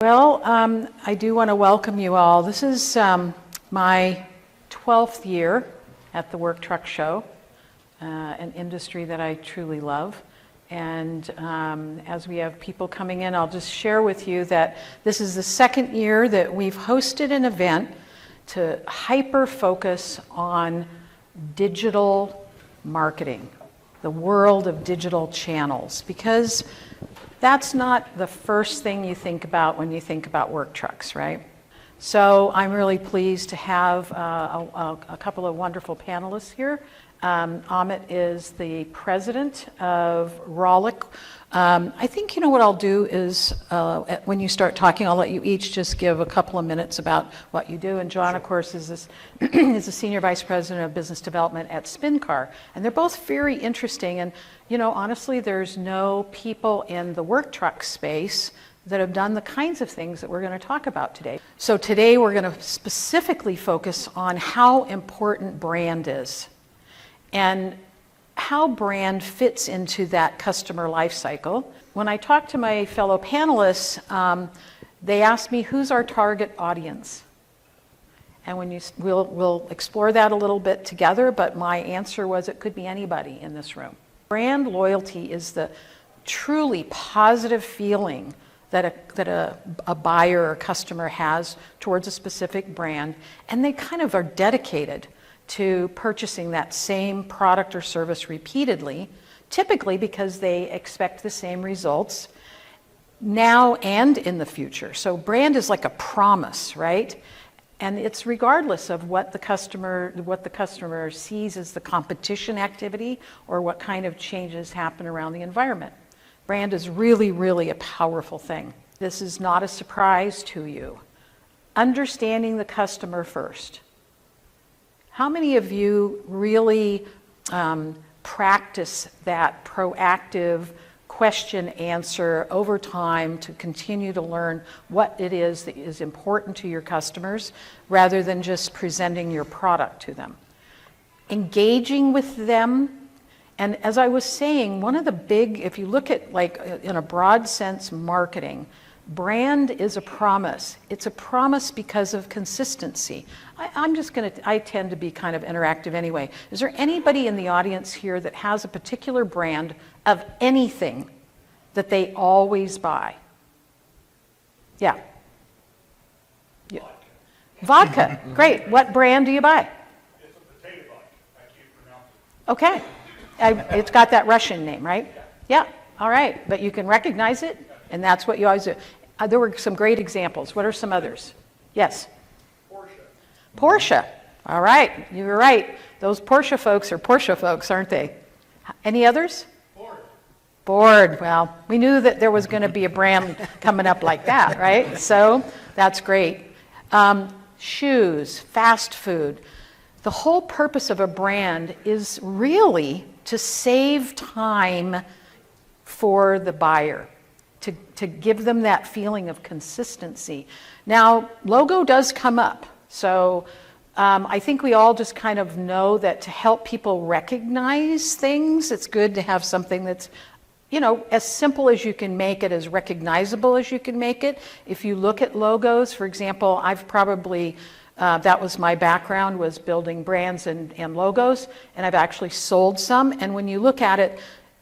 Well, I do want to welcome you all. This is my 12th year at the Work Truck Show, an industry that I truly love. And as we have people coming in, I'll just share with you that this is the second year that we've hosted an event to hyper-focus on digital marketing, the world of digital channels, because that's not the first thing you think about when you think about work trucks, right? So I'm really pleased to have a couple of wonderful panelists here. Amit is the president of Rollick. I think, what I'll do is when you start talking, I'll let you each just give a couple of minutes about what you do. And Jon, of course, is the senior vice president of business development at SpinCar. And they're both very interesting. And, honestly, there's no people in the work truck space that have done the kinds of things that we're going to talk about today. So today we're going to specifically focus on how important brand is and how brand fits into that customer life cycle. When I talk to my fellow panelists, they ask me, who's our target audience? And we'll explore that a little bit together, but my answer was it could be anybody in this room. Brand loyalty is the truly positive feeling that a buyer or customer has towards a specific brand, and they kind of are dedicated to purchasing that same product or service repeatedly, typically because they expect the same results now and in the future. So brand is like a promise, right? And it's regardless of what the customer sees as the competition activity or what kind of changes happen around the environment. Brand is really, really a powerful thing. This is not a surprise to you. Understanding the customer first. How many of you really practice that proactive question answer over time to continue to learn what it is that is important to your customers rather than just presenting your product to them? Engaging with them. And as I was saying, one of the big, if you look at in a broad sense marketing, brand is a promise. It's a promise because of consistency. I tend to be kind of interactive anyway. Is there anybody in the audience here that has a particular brand of anything that they always buy? Yeah. Vodka. Great. What brand do you buy? It's a potato vodka. I can't pronounce it. Okay. It's got that Russian name, right? Yeah. All right. But you can recognize it, and that's what you always do. There were some great examples. What are some others? Yes? Porsche. All right. You were right. Those Porsche folks are Porsche folks, aren't they? Any others? Ford. Well, we knew that there was going to be a brand coming up like that, right? So that's great. Shoes, fast food. The whole purpose of a brand is really to save time for the buyer, to give them that feeling of consistency. Now, logo does come up. So I think we all just kind of know that to help people recognize things, it's good to have something that's, as simple as you can make it, as recognizable as you can make it. If you look at logos, for example, I've probably, that was my background, was building brands and logos, and I've actually sold some. And when you look at it,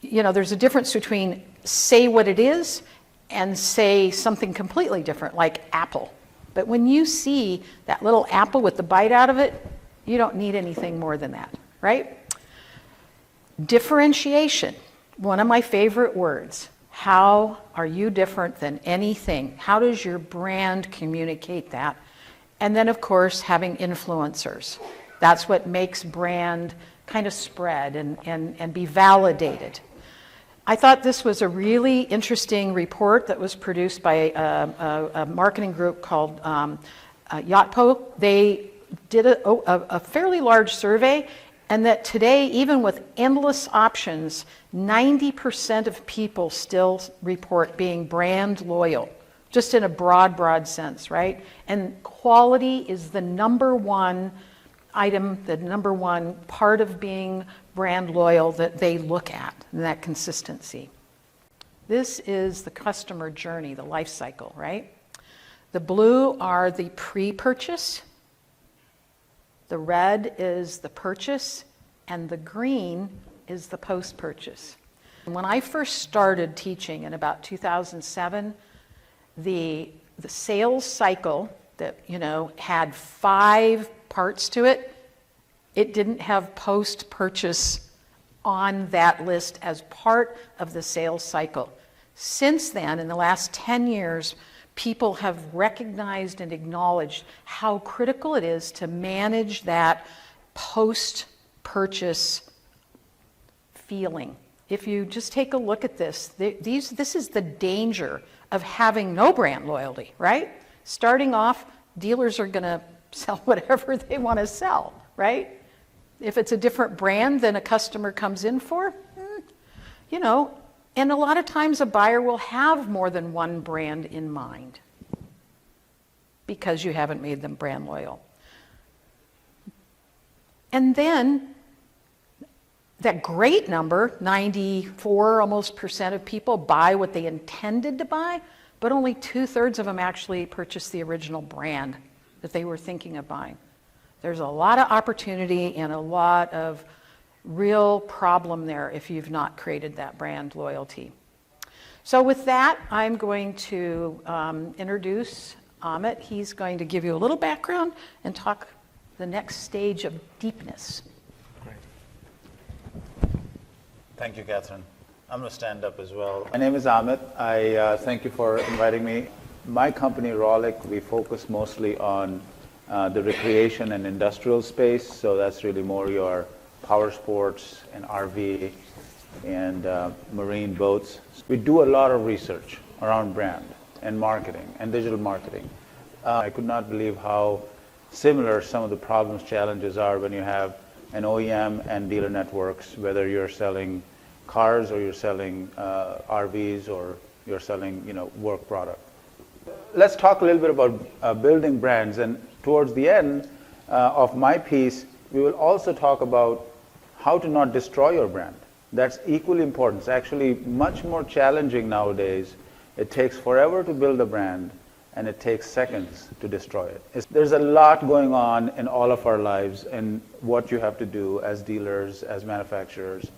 there's a difference between say what it is and say something completely different, like Apple. But when you see that little apple with the bite out of it, you don't need anything more than that, right? Differentiation, one of my favorite words. How are you different than anything? How does your brand communicate that? And then, of course, having influencers. That's what makes brand kind of spread and be validated. I thought this was a really interesting report that was produced by a marketing group called Yotpo. They did a fairly large survey, and that today, even with endless options, 90% of people still report being brand loyal, just in a broad sense, right? And quality is the number one item, the number one part of being brand loyal that they look at, and that consistency. This is the customer journey, the life cycle, right? The blue are the pre-purchase, the red is the purchase, and the green is the post-purchase. When I first started teaching in about 2007, the sales cycle that, had 5 parts to it, it didn't have post-purchase on that list as part of the sales cycle. Since then, in the last 10 years, people have recognized and acknowledged how critical it is to manage that post-purchase feeling. If you just take a look at this, this is the danger of having no brand loyalty, right? Starting off, dealers are going to sell whatever they want to sell, right? If it's a different brand than a customer comes in for, and a lot of times a buyer will have more than one brand in mind because you haven't made them brand loyal. And then that great number, 94 almost % of people buy what they intended to buy, but only 2/3 of them actually purchase the original brand that they were thinking of buying. There's a lot of opportunity and a lot of real problem there if you've not created that brand loyalty. So with that, I'm going to introduce Amit. He's going to give you a little background and talk the next stage of deepness. Great. Thank you, Kathryn. I'm going to stand up as well. My name is Amit. I thank you for inviting me. My company, Rollick, we focus mostly on the recreation and industrial space, so that's really more your power sports and RV and marine boats. We do a lot of research around brand and marketing and digital marketing. I could not believe how similar some of the problems, challenges are when you have an OEM and dealer networks, whether you're selling cars or you're selling RVs or you're selling work product. Let's talk a little bit about building brands, and towards the end of my piece, we will also talk about how to not destroy your brand. That's equally important. It's actually much more challenging nowadays. It takes forever to build a brand, and it takes seconds to destroy it. There's a lot going on in all of our lives and what you have to do as dealers, as manufacturers.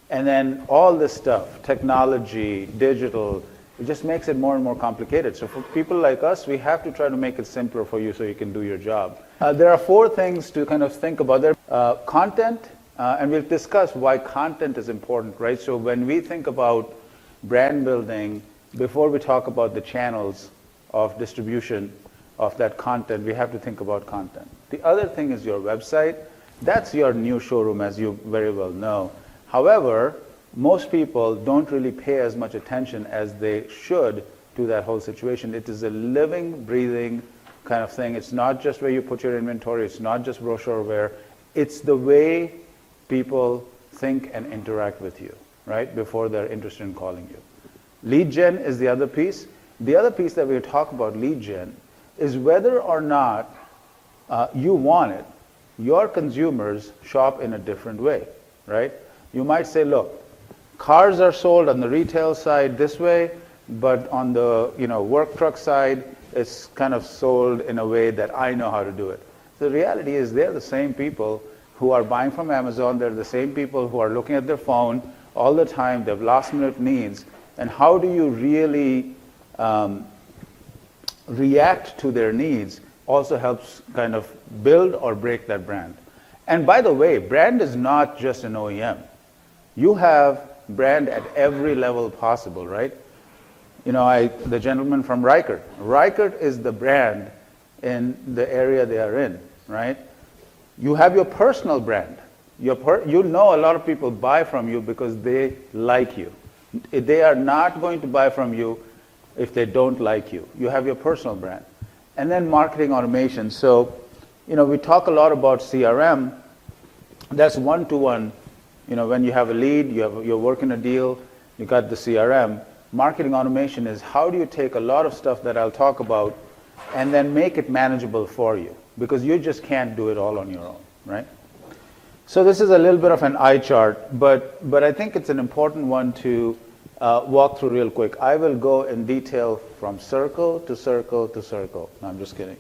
And then all this stuff, technology, digital, it just makes it more and more complicated. So for people like us, we have to try to make it simpler for you so you can do your job. There are 4 things to kind of think about there. Content, and we'll discuss why content is important, right? So when we think about brand building, before we talk about the channels of distribution of that content, we have to think about content. The other thing is your website. That's your new showroom, as you very well know. However, most people don't really pay as much attention as they should to that whole situation. It is a living, breathing kind of thing. It's not just where you put your inventory. It's not just brochureware. It's the way people think and interact with you, right, before they're interested in calling you. Lead gen is the other piece. The other piece that we talk about lead gen is whether or not you want it, your consumers shop in a different way, right? You might say, look, cars are sold on the retail side this way, but on the work truck side, it's kind of sold in a way that I know how to do it. The reality is they're the same people who are buying from Amazon. They're the same people who are looking at their phone all the time. They have last-minute needs. And how do you really react to their needs also helps kind of build or break that brand. And by the way, brand is not just an OEM. You have brand at every level possible, right? The gentleman from Reichert. Reichert is the brand in the area they are in, right? You have your personal brand. A lot of people buy from you because they like you. They are not going to buy from you if they don't like you. You have your personal brand. And then marketing automation. So, we talk a lot about CRM. That's one-to-one. When you have a lead, you're working a deal, you got the CRM. Marketing automation is how do you take a lot of stuff that I'll talk about and then make it manageable for you, because you just can't do it all on your own, right? So this is a little bit of an eye chart, but I think it's an important one to walk through real quick. I will go in detail from circle to circle to circle. No, I'm just kidding.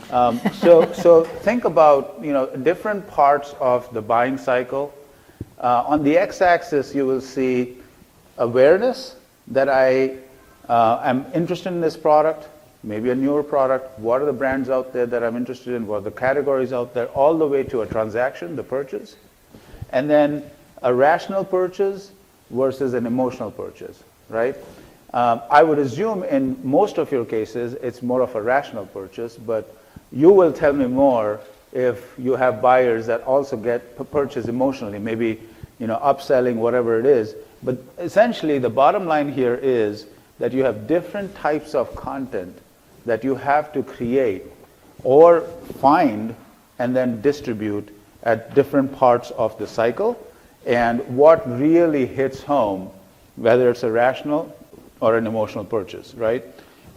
So think about different parts of the buying cycle. On the x-axis, you will see awareness that I am interested in this product, maybe a newer product. What are the brands out there that I'm interested in? What are the categories out there? All the way to a transaction, the purchase. And then a rational purchase versus an emotional purchase, right? I would assume in most of your cases, it's more of a rational purchase, but you will tell me more if you have buyers that also get purchase emotionally, maybe upselling, whatever it is. But essentially, the bottom line here is that you have different types of content that you have to create or find and then distribute at different parts of the cycle. And what really hits home, whether it's a rational or an emotional purchase, right?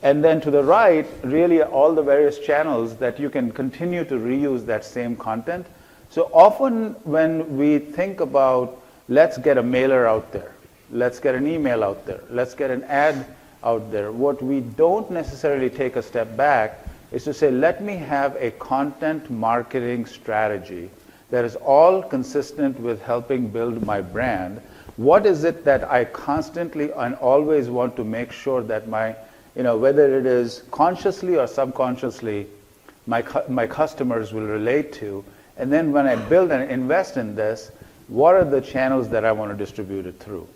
And then to the right, really all the various channels that you can continue to reuse that same content. So often when we think about, let's get a mailer out there, let's get an email out there, let's get an ad out there, what we don't necessarily take a step back is to say, let me have a content marketing strategy that is all consistent with helping build my brand. What is it that I constantly and always want to make sure that my, whether it is consciously or subconsciously, my customers will relate to. And then when I build and invest in this, what are the channels that I want to distribute it through?